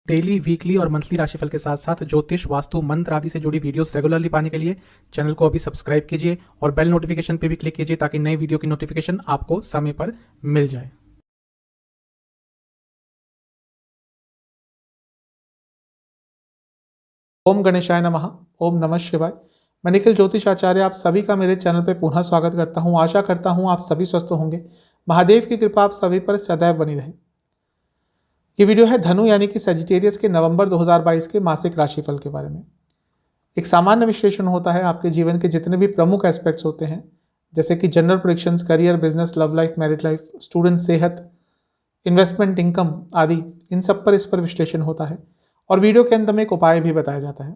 Daily, weekly और monthly राशिफल के साथ साथ ज्योतिष, वास्तु, मंत्र आदि से जुड़ी वीडियोस रेगुलरली पाने के लिए चैनल को अभी सब्सक्राइब कीजिए और बेल नोटिफिकेशन पे भी क्लिक कीजिए ताकि नई वीडियो की नोटिफिकेशन आपको समय पर मिल जाए। ओम गणेशाय नमः। ओम नमः शिवाय। मैं निखिल ज्योतिष आचार्य आप सभी का मेरे चैनल पर पुनः स्वागत करता हूं। आशा करता हूं आप सभी स्वस्थ होंगे। महादेव की कृपा आप सभी पर सदैव बनी रहे। ये वीडियो है धनु यानी कि सजिटेरियस के नवंबर 2022 के मासिक राशिफल के बारे में। एक सामान्य विश्लेषण होता है आपके जीवन के जितने भी प्रमुख एस्पेक्ट्स होते हैं, जैसे कि general predictions, career, business, love life, married life, student, सेहत, इन्वेस्टमेंट, इनकम आदि, इन सब पर इस पर विश्लेषण होता है। और वीडियो के अंत में एक उपाय भी बताया जाता है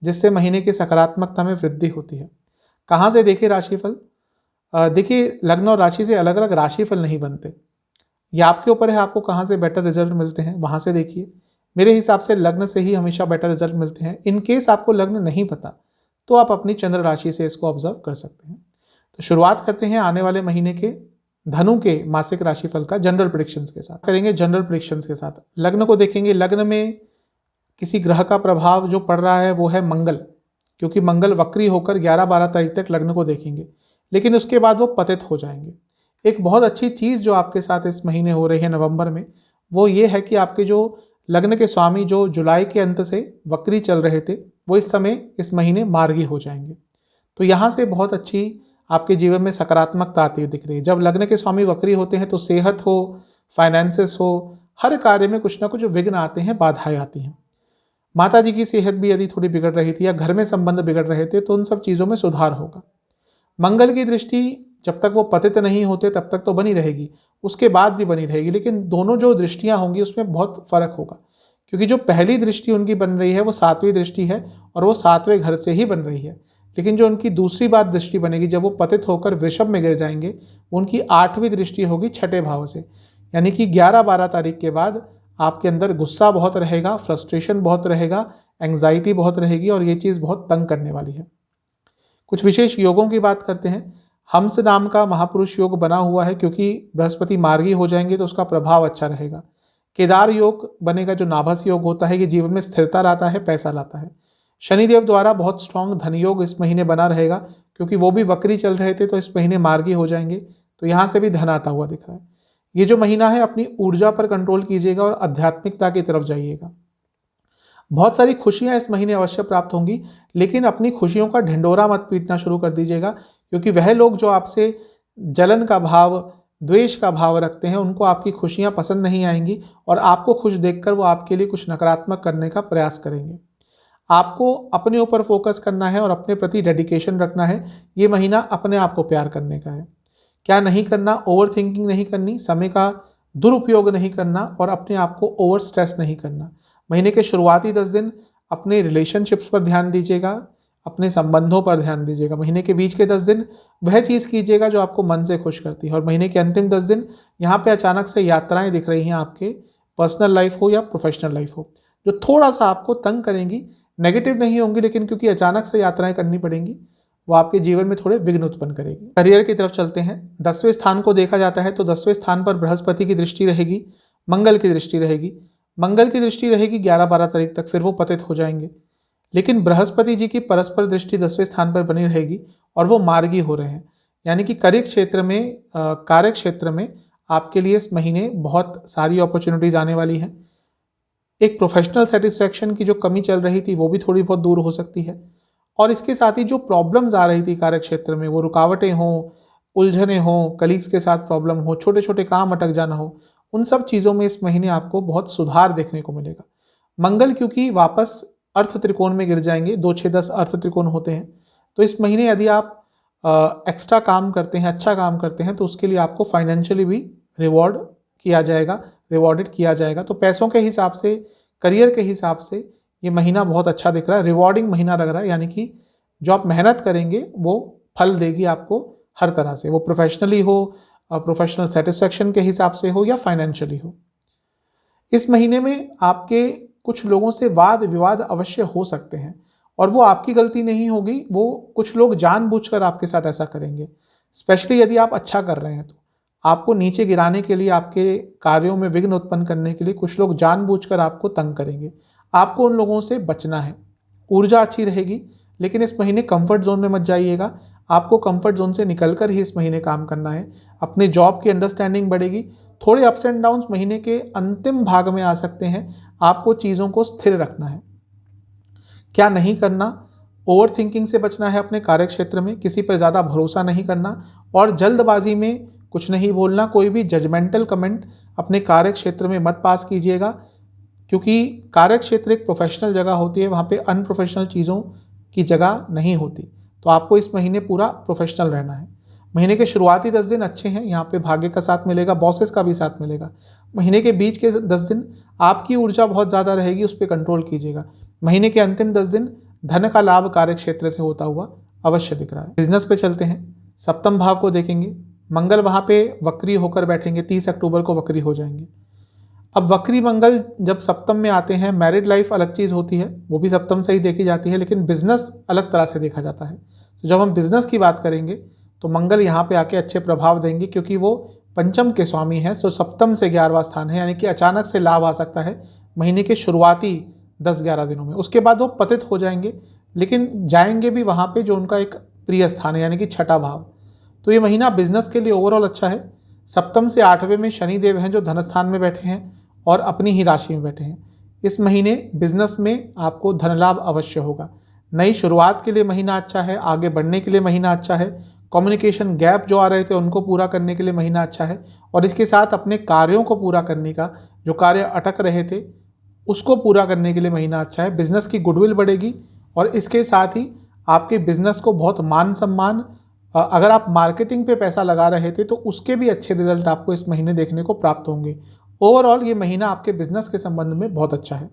जिससे महीने की सकारात्मकता में वृद्धि होती है। कहाँ से देखिए राशिफल? देखिए, लग्न और राशि से अलग अलग राशिफल नहीं बनते। ये आपके ऊपर है आपको कहाँ से बेटर रिजल्ट मिलते हैं, वहाँ से देखिए। मेरे हिसाब से लग्न से ही हमेशा बेटर रिजल्ट मिलते हैं। इन केस आपको लग्न नहीं पता तो आप अपनी चंद्र राशि से इसको ऑब्जर्व कर सकते हैं। तो शुरुआत करते हैं आने वाले महीने के धनु के मासिक राशिफल का जनरल प्रेडिक्शंस के साथ करेंगे। जनरल प्रेडिक्शंस के साथ लग्न को देखेंगे। लग्न में किसी ग्रह का प्रभाव जो पड़ रहा है वो है मंगल, क्योंकि मंगल वक्री होकर 11-12 तारीख तक लग्न को देखेंगे, लेकिन उसके बाद वो पतित हो जाएंगे। एक बहुत अच्छी चीज़ जो आपके साथ इस महीने हो रही है नवंबर में, वो ये है कि आपके जो लग्न के स्वामी जो जुलाई के अंत से वक्री चल रहे थे, वो इस समय इस महीने मार्गी हो जाएंगे। तो यहाँ से बहुत अच्छी आपके जीवन में सकारात्मकता आती हुई दिख रही है। जब लग्न के स्वामी वक्री होते हैं तो सेहत हो, फाइनेंसेस हो, हर कार्य में कुछ ना कुछ विघ्न आते हैं, बाधाएं आती हैं। माता जी की सेहत भी यदि थोड़ी बिगड़ रही थी या घर में संबंध बिगड़ रहे थे तो उन सब चीज़ों में सुधार होगा। मंगल की दृष्टि जब तक वो पतित नहीं होते तब तक तो बनी रहेगी, उसके बाद भी बनी रहेगी, लेकिन दोनों जो दृष्टियां होंगी उसमें बहुत फर्क होगा, क्योंकि जो पहली दृष्टि उनकी बन रही है वो 7वीं दृष्टि है और वो 7वें घर से ही बन रही है। लेकिन जो उनकी दूसरी बात दृष्टि बनेगी जब वो पतित होकर वृषभ में गिर जाएंगे, उनकी 8वीं दृष्टि होगी 6ठे भाव से। यानी कि 11-12 तारीख के बाद आपके अंदर गुस्सा बहुत रहेगा, फ्रस्ट्रेशन बहुत रहेगा, एंग्जाइटी बहुत रहेगी और ये चीज़ बहुत तंग करने वाली है। कुछ विशेष योगों की बात करते हैं। हंस नाम का महापुरुष योग बना हुआ है, क्योंकि बृहस्पति मार्गी हो जाएंगे तो उसका प्रभाव अच्छा रहेगा। केदार योग बनेगा जो नाभस योग होता है, ये जीवन में स्थिरता लाता है, पैसा लाता है। शनिदेव द्वारा बहुत स्ट्रांग धन योग इस महीने बना रहेगा, क्योंकि वो भी वक्री चल रहे थे तो इस महीने मार्गी हो जाएंगे, तो यहाँ से भी धन आता हुआ दिख रहा है। ये जो महीना है अपनी ऊर्जा पर कंट्रोल कीजिएगा और आध्यात्मिकता की तरफ जाइएगा। बहुत सारी खुशियां इस महीने अवश्य प्राप्त होंगी, लेकिन अपनी खुशियों का ढिंडोरा मत पीटना शुरू कर दीजिएगा, क्योंकि वह लोग जो आपसे जलन का भाव, द्वेष का भाव रखते हैं, उनको आपकी खुशियां पसंद नहीं आएंगी और आपको खुश देखकर वो आपके लिए कुछ नकारात्मक करने का प्रयास करेंगे। आपको अपने ऊपर फोकस करना है और अपने प्रति डेडिकेशन रखना है। ये महीना अपने आप को प्यार करने का है। क्या नहीं करना? ओवर थिंकिंग नहीं करनी, समय का दुरुपयोग नहीं करना और अपने आप को ओवर स्ट्रेस नहीं करना। महीने के शुरुआती 10 दिन अपने रिलेशनशिप्स पर ध्यान दीजिएगा, अपने संबंधों पर ध्यान दीजिएगा। महीने के बीच के 10 दिन वह चीज़ कीजिएगा जो आपको मन से खुश करती है। और महीने के अंतिम 10 दिन यहाँ पे अचानक से यात्राएं दिख रही हैं, आपके पर्सनल लाइफ हो या प्रोफेशनल लाइफ हो, जो थोड़ा सा आपको तंग करेंगी। नेगेटिव नहीं होंगी, लेकिन क्योंकि अचानक से यात्राएं करनी पड़ेंगी, वो आपके जीवन में थोड़े विघ्न उत्पन्न करेगी। करियर की तरफ चलते हैं। 10वें स्थान को देखा जाता है तो 10वें स्थान पर बृहस्पति की दृष्टि रहेगी, मंगल की दृष्टि रहेगी। मंगल की दृष्टि रहेगी 11-12 तारीख तक, फिर वो पतित हो जाएंगे। लेकिन बृहस्पति जी की परस्पर दृष्टि 10वें स्थान पर बनी रहेगी और वो मार्गी हो रहे हैं। यानी कि कार्य क्षेत्र में आपके लिए इस महीने बहुत सारी अपॉर्चुनिटीज आने वाली हैं। एक प्रोफेशनल सेटिस्फैक्शन की जो कमी चल रही थी वो भी थोड़ी बहुत दूर हो सकती है। और इसके साथ ही जो प्रॉब्लम्स आ रही थी कार्य क्षेत्र में, वो रुकावटें हों, उलझने हों, कलीग्स के साथ प्रॉब्लम हो, छोटे छोटे काम अटक जाना हो, उन सब चीज़ों में इस महीने आपको बहुत सुधार देखने को मिलेगा। मंगल क्योंकि वापस अर्थ त्रिकोण में गिर जाएंगे, 2-6-10 अर्थ त्रिकोण होते हैं, तो इस महीने यदि आप एक्स्ट्रा काम करते हैं, अच्छा काम करते हैं, तो उसके लिए आपको फाइनेंशियली भी रिवॉर्डेड किया जाएगा। तो पैसों के हिसाब से, करियर के हिसाब से ये महीना बहुत अच्छा दिख रहा है, रिवॉर्डिंग महीना लग रहा है। यानी कि जो आप मेहनत करेंगे वो फल देगी आपको हर तरह से, वो प्रोफेशनली हो, प्रोफेशनल सेटिस्फैक्शन के हिसाब से हो या फाइनेंशियली हो। इस महीने में आपके कुछ लोगों से वाद विवाद अवश्य हो सकते हैं और वो आपकी गलती नहीं होगी, वो कुछ लोग जानबूझकर आपके साथ ऐसा करेंगे। स्पेशली यदि आप अच्छा कर रहे हैं तो आपको नीचे गिराने के लिए, आपके कार्यों में विघ्न उत्पन्न करने के लिए कुछ लोग जानबूझकर आपको तंग करेंगे। आपको उन लोगों से बचना है। ऊर्जा अच्छी रहेगी, लेकिन इस महीने कंफर्ट जोन में मत जाइएगा। आपको कंफर्ट जोन से निकलकर ही इस महीने काम करना है। अपने जॉब की अंडरस्टैंडिंग बढ़ेगी। थोड़े अप्स एंड डाउन्स महीने के अंतिम भाग में आ सकते हैं। आपको चीज़ों को स्थिर रखना है। क्या नहीं करना? ओवर थिंकिंग से बचना है अपने कार्य क्षेत्र में। किसी पर ज़्यादा भरोसा नहीं करना और जल्दबाजी में कुछ नहीं बोलना। कोई भी जजमेंटल कमेंट अपने कार्य क्षेत्र में मत पास कीजिएगा, क्योंकि कार्य क्षेत्र एक प्रोफेशनल जगह होती है, वहाँ पे अनप्रोफेशनल चीज़ों की जगह नहीं होती। तो आपको इस महीने पूरा प्रोफेशनल रहना है। महीने के शुरुआती 10 दिन अच्छे हैं। यहाँ पे भाग्य का साथ मिलेगा, बॉसेस का भी साथ मिलेगा। महीने के बीच के 10 दिन आपकी ऊर्जा बहुत ज़्यादा रहेगी, उस पर कंट्रोल कीजिएगा। महीने के अंतिम 10 दिन धन का लाभ कार्य क्षेत्र से होता हुआ अवश्य दिख रहा है। बिजनेस पे चलते हैं। सप्तम भाव को देखेंगे। मंगल वहाँ पे वक्री होकर बैठेंगे, 30 अक्टूबर को वक्री हो जाएंगे। अब वक्री मंगल जब सप्तम में आते हैं, मैरिड लाइफ अलग चीज़ होती है, वो भी सप्तम से ही देखी जाती है, लेकिन बिजनेस अलग तरह से देखा जाता है। तो जब हम बिजनेस की बात करेंगे तो मंगल यहाँ पे आके अच्छे प्रभाव देंगे, क्योंकि वो पंचम के स्वामी हैं। तो सप्तम से 11वां स्थान है, यानी कि अचानक से लाभ आ सकता है महीने के शुरुआती 10-11 दिनों में। उसके बाद वो पतित हो जाएंगे, लेकिन जाएंगे भी वहाँ पे जो उनका एक प्रिय स्थान है, यानी कि छठा भाव। तो ये महीना बिजनेस के लिए ओवरऑल अच्छा है। सप्तम से 8वें में शनिदेव हैं जो धन स्थान में बैठे हैं और अपनी ही राशि में बैठे हैं। इस महीने बिजनेस में आपको धन लाभ अवश्य होगा। नई शुरुआत के लिए महीना अच्छा है, आगे बढ़ने के लिए महीना अच्छा है, कम्युनिकेशन गैप जो आ रहे थे उनको पूरा करने के लिए महीना अच्छा है, और इसके साथ अपने कार्यों को पूरा करने का, जो कार्य अटक रहे थे उसको पूरा करने के लिए महीना अच्छा है। बिजनेस की गुडविल बढ़ेगी और इसके साथ ही आपके बिजनेस को बहुत मान सम्मान, अगर आप मार्केटिंग पे पैसा लगा रहे थे तो उसके भी अच्छे रिजल्ट आपको इस महीने देखने को प्राप्त होंगे। ओवरऑल ये महीना आपके बिजनेस के संबंध में बहुत अच्छा है।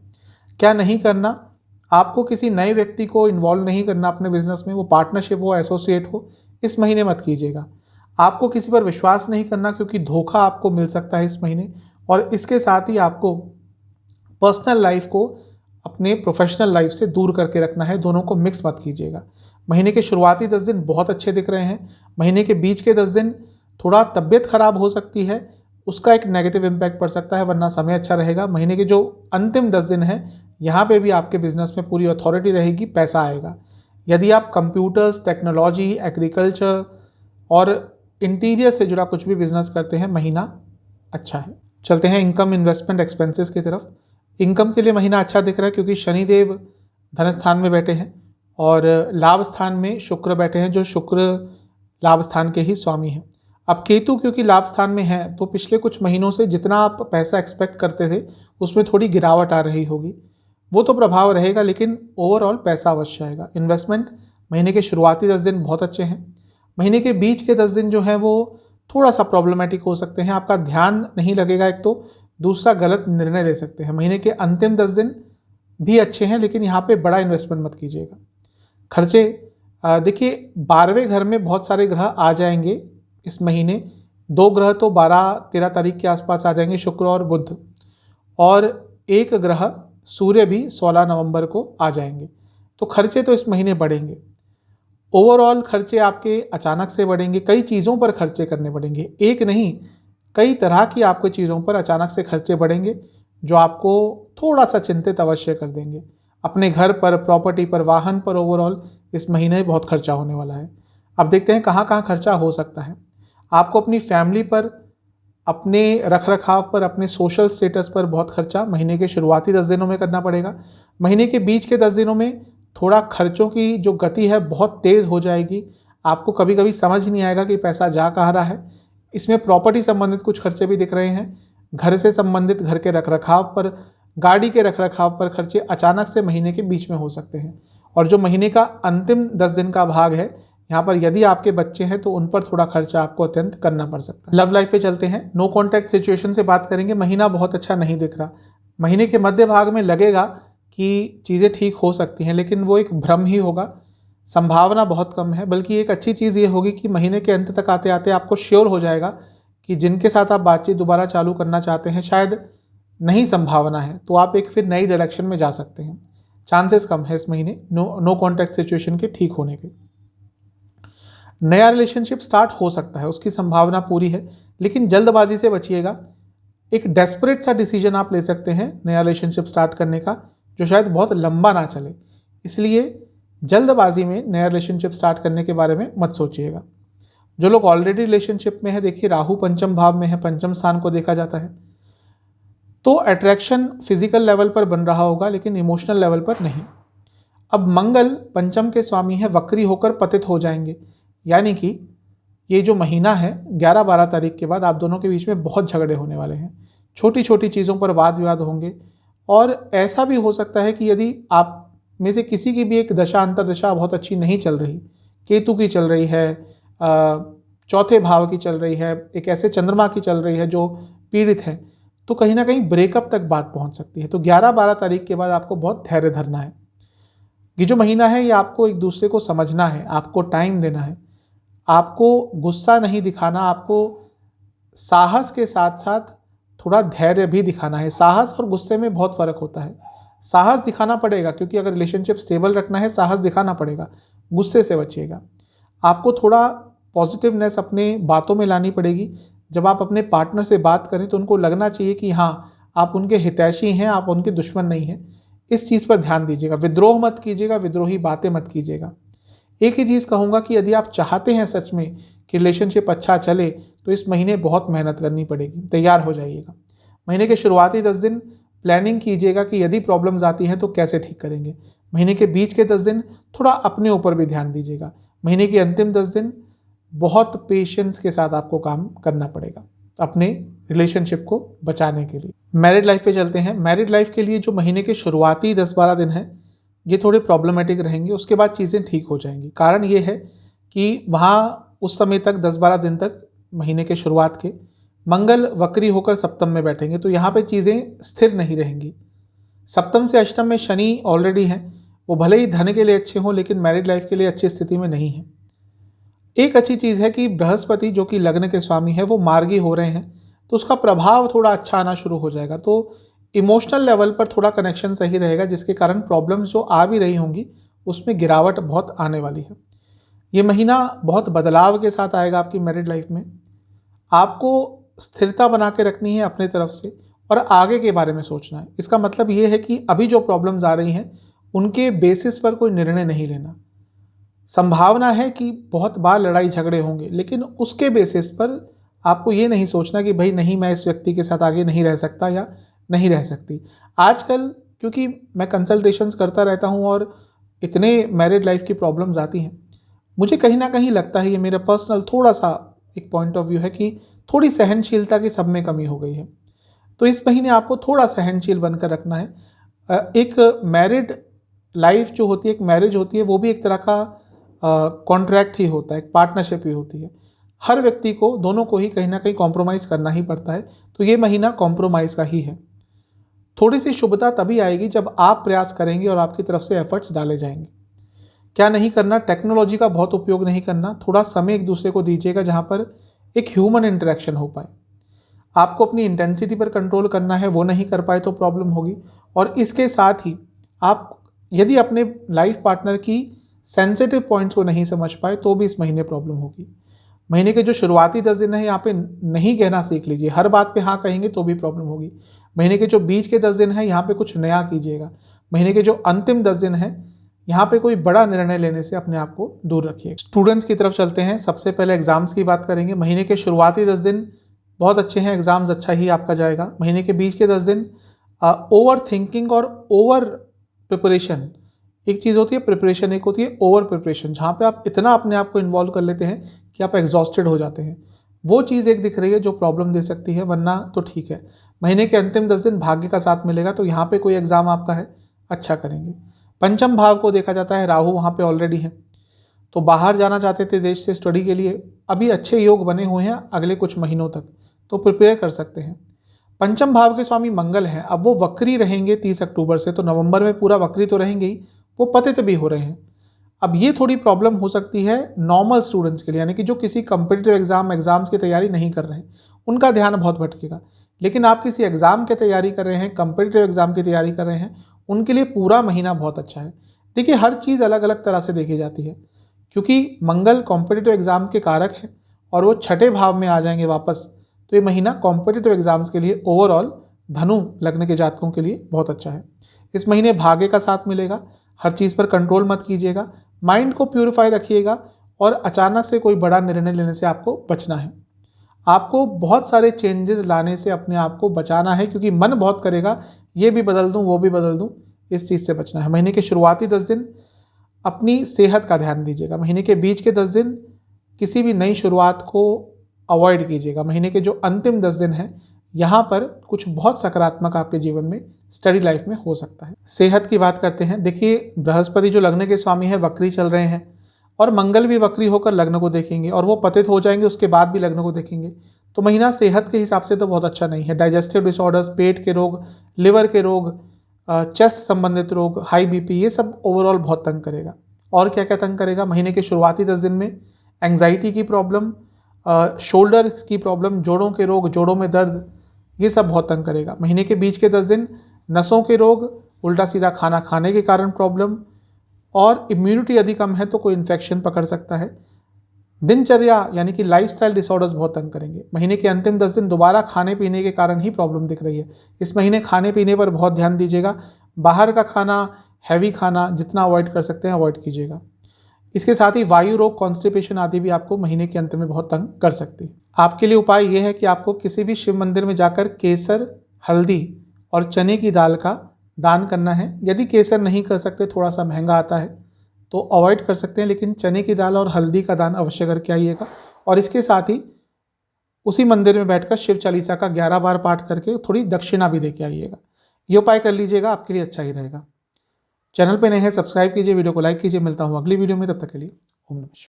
क्या नहीं करना? आपको किसी नए व्यक्ति को इन्वॉल्व नहीं करना अपने बिजनेस में, वो पार्टनरशिप हो, एसोसिएट हो, इस महीने मत कीजिएगा। आपको किसी पर विश्वास नहीं करना, क्योंकि धोखा आपको मिल सकता है इस महीने। और इसके साथ ही आपको पर्सनल लाइफ को अपने प्रोफेशनल लाइफ से दूर करके रखना है, दोनों को मिक्स मत कीजिएगा। महीने के शुरुआती 10 दिन बहुत अच्छे दिख रहे हैं। महीने के बीच के 10 दिन थोड़ा तबीयत खराब हो सकती है, उसका एक नेगेटिव इम्पैक्ट पड़ सकता है, वरना समय अच्छा रहेगा। महीने के जो अंतिम 10 दिन हैं, यहाँ पे भी आपके बिजनेस में पूरी अथॉरिटी रहेगी, पैसा आएगा। यदि आप कंप्यूटर्स, टेक्नोलॉजी, एग्रीकल्चर और इंटीरियर से जुड़ा कुछ भी बिजनेस करते हैं, महीना अच्छा है। चलते हैं इनकम, इन्वेस्टमेंट, एक्सपेंसेस की तरफ। इनकम के लिए महीना अच्छा दिख रहा है, क्योंकि शनिदेव धन स्थान में बैठे हैं और लाभ स्थान में शुक्र बैठे हैं, जो शुक्र लाभ स्थान के ही स्वामी हैं। अब केतु क्योंकि लाभ स्थान में है, तो पिछले कुछ महीनों से जितना आप पैसा एक्सपेक्ट करते थे उसमें थोड़ी गिरावट आ रही होगी, वो तो प्रभाव रहेगा, लेकिन ओवरऑल पैसा अवश्य आएगा। इन्वेस्टमेंट महीने के शुरुआती 10 दिन बहुत अच्छे हैं। महीने के बीच के 10 दिन जो हैं वो थोड़ा सा प्रॉब्लमेटिक हो सकते हैं। आपका ध्यान नहीं लगेगा एक तो, दूसरा गलत निर्णय ले सकते हैं। महीने के अंतिम 10 दिन भी अच्छे हैं, लेकिन यहाँ पे बड़ा इन्वेस्टमेंट मत कीजिएगा। खर्चे, देखिए 12वें घर में बहुत सारे ग्रह आ जाएंगे इस महीने। 2 ग्रह तो 12-13 तारीख के आसपास आ जाएंगे, शुक्र और बुध, और एक ग्रह सूर्य भी 16 नवंबर को आ जाएंगे। तो खर्चे तो इस महीने बढ़ेंगे। ओवरऑल खर्चे आपके अचानक से बढ़ेंगे, कई चीज़ों पर खर्चे करने पड़ेंगे। एक नहीं, कई तरह की आपको चीज़ों पर अचानक से खर्चे बढ़ेंगे, जो आपको थोड़ा सा चिंतित अवश्य कर देंगे। अपने घर पर, प्रॉपर्टी पर, वाहन पर ओवरऑल इस महीने बहुत खर्चा होने वाला है। अब देखते हैं कहाँ कहाँ खर्चा हो सकता है। आपको अपनी फैमिली पर, अपने रख रखाव पर, अपने सोशल स्टेटस पर बहुत खर्चा महीने के शुरुआती 10 दिनों में करना पड़ेगा। महीने के बीच के 10 दिनों में थोड़ा खर्चों की जो गति है बहुत तेज़ हो जाएगी। आपको कभी कभी समझ नहीं आएगा कि पैसा जा कहाँ रहा है। इसमें प्रॉपर्टी संबंधित कुछ खर्चे भी दिख रहे हैं। घर से संबंधित, घर के रखरखाव पर, गाड़ी के रखरखाव पर खर्चे अचानक से महीने के बीच में हो सकते हैं। और जो महीने का अंतिम 10 दिन का भाग है, यहाँ पर यदि आपके बच्चे हैं तो उन पर थोड़ा खर्चा आपको अत्यंत करना पड़ सकता है। लव लाइफ पे चलते हैं। नो कॉन्टैक्ट सिचुएशन से बात करेंगे। महीना बहुत अच्छा नहीं दिख रहा। महीने के मध्य भाग में लगेगा कि चीज़ें ठीक हो सकती हैं, लेकिन वो एक भ्रम ही होगा, संभावना बहुत कम है। बल्कि एक अच्छी चीज़ ये होगी कि महीने के अंत तक आते आते आपको श्योर हो जाएगा कि जिनके साथ आप बातचीत दोबारा चालू करना चाहते हैं शायद नहीं संभावना है, तो आप एक फिर नई डायरेक्शन में जा सकते हैं। चांसेस कम है इस महीने नो कॉन्टैक्ट सिचुएशन के ठीक होने के। नया रिलेशनशिप स्टार्ट हो सकता है, उसकी संभावना पूरी है, लेकिन जल्दबाजी से बचिएगा। एक डेस्परेट सा डिसीजन आप ले सकते हैं नया रिलेशनशिप स्टार्ट करने का, जो शायद बहुत लंबा ना चले, इसलिए जल्दबाजी में नया रिलेशनशिप स्टार्ट करने के बारे में मत सोचिएगा। जो लोग ऑलरेडी रिलेशनशिप में है, देखिए राहु पंचम भाव में है, पंचम स्थान को देखा जाता है, तो अट्रैक्शन फिजिकल लेवल पर बन रहा होगा लेकिन इमोशनल लेवल पर नहीं। अब मंगल पंचम के स्वामी है, वक्री होकर पतित हो जाएंगे, यानी कि ये जो महीना है 11-12 तारीख के बाद आप दोनों के बीच में बहुत झगड़े होने वाले हैं, छोटी छोटी चीज़ों पर वाद विवाद होंगे। और ऐसा भी हो सकता है कि यदि आप में से किसी की भी एक दशा अंतरदशा बहुत अच्छी नहीं चल रही, केतु की चल रही है, चौथे भाव की चल रही है, एक ऐसे चंद्रमा की चल रही है जो पीड़ित है, तो कहीं ना कहीं ब्रेकअप तक बात पहुंच सकती है। तो 11-12 तारीख के बाद आपको बहुत धैर्य धरना है। ये जो महीना है ये आपको एक दूसरे को समझना है, आपको टाइम देना है, आपको गुस्सा नहीं दिखाना, आपको साहस के साथ साथ थोड़ा धैर्य भी दिखाना है। साहस और गुस्से में बहुत फ़र्क होता है। साहस दिखाना पड़ेगा, क्योंकि अगर रिलेशनशिप स्टेबल रखना है साहस दिखाना पड़ेगा, गुस्से से बचिएगा। आपको थोड़ा पॉजिटिवनेस अपने बातों में लानी पड़ेगी। जब आप अपने पार्टनर से बात करें तो उनको लगना चाहिए कि हाँ आप उनके हितैषी हैं, आप उनके दुश्मन नहीं हैं। इस चीज़ पर ध्यान दीजिएगा, विद्रोह मत कीजिएगा, विद्रोही बातें मत कीजिएगा। एक ही चीज़ कहूँगा कि यदि आप चाहते हैं सच में कि रिलेशनशिप अच्छा चले तो इस महीने बहुत मेहनत करनी पड़ेगी, तैयार हो जाइएगा। महीने के शुरुआती 10 दिन प्लानिंग कीजिएगा कि यदि प्रॉब्लम्स आती हैं तो कैसे ठीक करेंगे। महीने के बीच के 10 दिन थोड़ा अपने ऊपर भी ध्यान दीजिएगा। महीने के अंतिम 10 दिन बहुत पेशेंस के साथ आपको काम करना पड़ेगा अपने रिलेशनशिप को बचाने के लिए। मैरिड लाइफ पे चलते हैं। मैरिड लाइफ के लिए जो महीने के शुरुआती 10-12 दिन हैं ये थोड़े प्रॉब्लमेटिक रहेंगे, उसके बाद चीज़ें ठीक हो जाएंगी। कारण ये है कि वहाँ उस समय तक 10-12 दिन तक महीने के शुरुआत के मंगल वक्री होकर सप्तम में बैठेंगे, तो यहाँ पे चीज़ें स्थिर नहीं रहेंगी। सप्तम से अष्टम में शनि ऑलरेडी हैं, वो भले ही धन के लिए अच्छे हों लेकिन मैरिड लाइफ के लिए अच्छी स्थिति में नहीं है। एक अच्छी चीज़ है कि बृहस्पति जो कि लग्न के स्वामी है वो मार्गी हो रहे हैं, तो उसका प्रभाव थोड़ा अच्छा आना शुरू हो जाएगा। तो इमोशनल लेवल पर थोड़ा कनेक्शन सही रहेगा, जिसके कारण प्रॉब्लम्स जो आ भी रही होंगी उसमें गिरावट बहुत आने वाली है। ये महीना बहुत बदलाव के साथ आएगा आपकी मैरिड लाइफ में। आपको स्थिरता बना के रखनी है अपने तरफ से और आगे के बारे में सोचना है। इसका मतलब ये है कि अभी जो प्रॉब्लम्स आ रही हैं उनके बेसिस पर कोई निर्णय नहीं लेना। संभावना है कि बहुत बार लड़ाई झगड़े होंगे, लेकिन उसके बेसिस पर आपको ये नहीं सोचना कि भाई नहीं मैं इस व्यक्ति के साथ आगे नहीं रह सकता या नहीं रह सकती। आजकल क्योंकि मैं कंसल्टेशंस करता रहता हूँ और इतने मैरिड लाइफ की प्रॉब्लम्स आती हैं, मुझे कहीं ना कहीं लगता है, ये मेरा पर्सनल थोड़ा सा एक पॉइंट ऑफ व्यू है कि थोड़ी सहनशीलता की सब में कमी हो गई है। तो इस महीने आपको थोड़ा सहनशील बनकर रखना है। एक मैरिड लाइफ जो होती है, एक मैरिज होती है, वो भी एक तरह का कॉन्ट्रैक्ट ही होता है, एक पार्टनरशिप ही होती है। हर व्यक्ति को, दोनों को ही कहीं ना कहीं कॉम्प्रोमाइज़ करना ही पड़ता है। तो ये महीना कॉम्प्रोमाइज़ का ही है। थोड़ी सी शुभता तभी आएगी जब आप प्रयास करेंगे और आपकी तरफ से एफर्ट्स डाले जाएंगे। क्या नहीं करना, टेक्नोलॉजी का बहुत उपयोग नहीं करना, थोड़ा समय एक दूसरे को दीजिएगा जहाँ पर एक ह्यूमन इंटरेक्शन हो पाए। आपको अपनी इंटेंसिटी पर कंट्रोल करना है, वो नहीं कर पाए तो प्रॉब्लम होगी। और इसके साथ ही आप यदि अपने लाइफ पार्टनर की सेंसिटिव पॉइंट्स को नहीं समझ पाए तो भी इस महीने प्रॉब्लम होगी। महीने के जो शुरुआती 10 दिन है यहाँ पे नहीं कहना सीख लीजिए, हर बात पे हाँ कहेंगे तो भी प्रॉब्लम होगी। महीने के जो बीच के 10 दिन है यहाँ पे कुछ नया कीजिएगा। महीने के जो अंतिम 10 दिन है यहाँ पे कोई बड़ा निर्णय लेने से अपने आप को दूर रखिए। स्टूडेंट्स की तरफ चलते हैं। सबसे पहले एग्जाम्स की बात करेंगे। महीने के शुरुआती 10 दिन बहुत अच्छे हैं, एग्जाम्स अच्छा ही आपका जाएगा। महीने के बीच के 10 दिन ओवर थिंकिंग और ओवर प्रिपरेशन, एक चीज़ होती है प्रिपरेशन, एक होती है ओवर प्रिपरेशन, जहाँ पे आप इतना अपने आप को इन्वॉल्व कर लेते हैं कि आप एग्जॉस्टेड हो जाते हैं। वो चीज़ एक दिख रही है जो प्रॉब्लम दे सकती है, वरना तो ठीक है। महीने के अंतिम 10 दिन भाग्य का साथ मिलेगा, तो यहाँ पे कोई एग्ज़ाम आपका है अच्छा करेंगे। पंचम भाव को देखा जाता है, राहु वहाँ पे ऑलरेडी है, तो बाहर जाना चाहते थे देश से स्टडी के लिए, अभी अच्छे योग बने हुए हैं अगले कुछ महीनों तक, तो प्रिपेयर कर सकते हैं। पंचम भाव के स्वामी मंगल हैं, अब वो वक्री रहेंगे 30 अक्टूबर से, तो नवंबर में पूरा वक्री तो रहेंगे ही, वो पतित भी हो रहे हैं। अब ये थोड़ी प्रॉब्लम हो सकती है नॉर्मल स्टूडेंट्स के लिए, यानी कि जो किसी कम्पिटिटिव एग्जाम्स की तैयारी नहीं कर रहे हैं, उनका ध्यान बहुत भटकेगा। लेकिन आप किसी एग्ज़ाम की तैयारी कर रहे हैं, कम्पिटिटिव एग्जाम की तैयारी कर रहे हैं, उनके लिए पूरा महीना बहुत अच्छा है। देखिए हर चीज़ अलग अलग तरह से देखी जाती है। क्योंकि मंगल कॉम्पिटिटिव एग्जाम के कारक है और वो छठे भाव में आ जाएंगे वापस, तो ये महीना कॉम्पिटिटिव एग्जाम्स के लिए ओवरऑल धनु लग्न के जातकों के लिए बहुत अच्छा है। इस महीने भाग्य का साथ मिलेगा, हर चीज़ पर कंट्रोल मत कीजिएगा, माइंड को प्यूरिफाई रखिएगा और अचानक से कोई बड़ा निर्णय लेने से आपको बचना है। आपको बहुत सारे चेंजेस लाने से अपने आप को बचाना है, क्योंकि मन बहुत करेगा ये भी बदल दूं वो भी बदल दूं, इस चीज़ से बचना है। महीने के शुरुआती 10 दिन अपनी सेहत का ध्यान दीजिएगा। महीने के बीच के 10 दिन किसी भी नई शुरुआत को अवॉइड कीजिएगा। महीने के जो अंतिम 10 दिन हैं यहाँ पर कुछ बहुत सकारात्मक आपके जीवन में स्टडी लाइफ में हो सकता है। सेहत की बात करते हैं। देखिए, बृहस्पति जो लग्न के स्वामी है वक्री चल रहे हैं और मंगल भी वक्री होकर लग्न को देखेंगे और वो पतित हो जाएंगे, उसके बाद भी लग्न को देखेंगे। तो महीना सेहत के हिसाब से तो बहुत अच्छा नहीं है। डाइजेस्टिव डिसऑर्डर्स, पेट के रोग, लिवर के रोग, चेस्ट संबंधित रोग, हाई बीपी, ये सब ओवरऑल बहुत तंग करेगा। और क्या क्या तंग करेगा? महीने के शुरुआती 10 दिन में एंग्जाइटी की प्रॉब्लम, शोल्डर की प्रॉब्लम, जोड़ों के रोग, जोड़ों में दर्द, ये सब बहुत तंग करेगा। महीने के बीच के 10 दिन नसों के रोग, उल्टा सीधा खाना खाने के कारण प्रॉब्लम, और इम्यूनिटी यदि कम है तो कोई इन्फेक्शन पकड़ सकता है। दिनचर्या यानी कि लाइफस्टाइल डिसऑर्डर्स बहुत तंग करेंगे। महीने के अंतिम 10 दिन दोबारा खाने पीने के कारण ही प्रॉब्लम दिख रही है। इस महीने खाने पीने पर बहुत ध्यान दीजिएगा। बाहर का खाना, हैवी खाना जितना अवॉइड कर सकते हैं अवॉइड कीजिएगा। इसके साथ ही वायु रोग, कॉन्स्टिपेशन आदि भी आपको महीने के अंत में बहुत तंग कर सकती है। आपके लिए उपाय यह है कि आपको किसी भी शिव मंदिर में जाकर केसर, हल्दी और चने की दाल का दान करना है। यदि केसर नहीं कर सकते, थोड़ा सा महंगा आता है तो अवॉइड कर सकते हैं, लेकिन चने की दाल और हल्दी का दान अवश्य करके आइएगा। और इसके साथ ही उसी मंदिर में बैठकर शिव चालीसा का 11 बार पाठ करके थोड़ी दक्षिणा भी दे के आइएगा। ये उपाय कर लीजिएगा, आपके लिए अच्छा ही रहेगा। चैनल पे नए हैं, सब्सक्राइब कीजिए, वीडियो को लाइक कीजिए। मिलता हूँ अगली वीडियो में, तब तक के लिए ओम नमः शिवाय।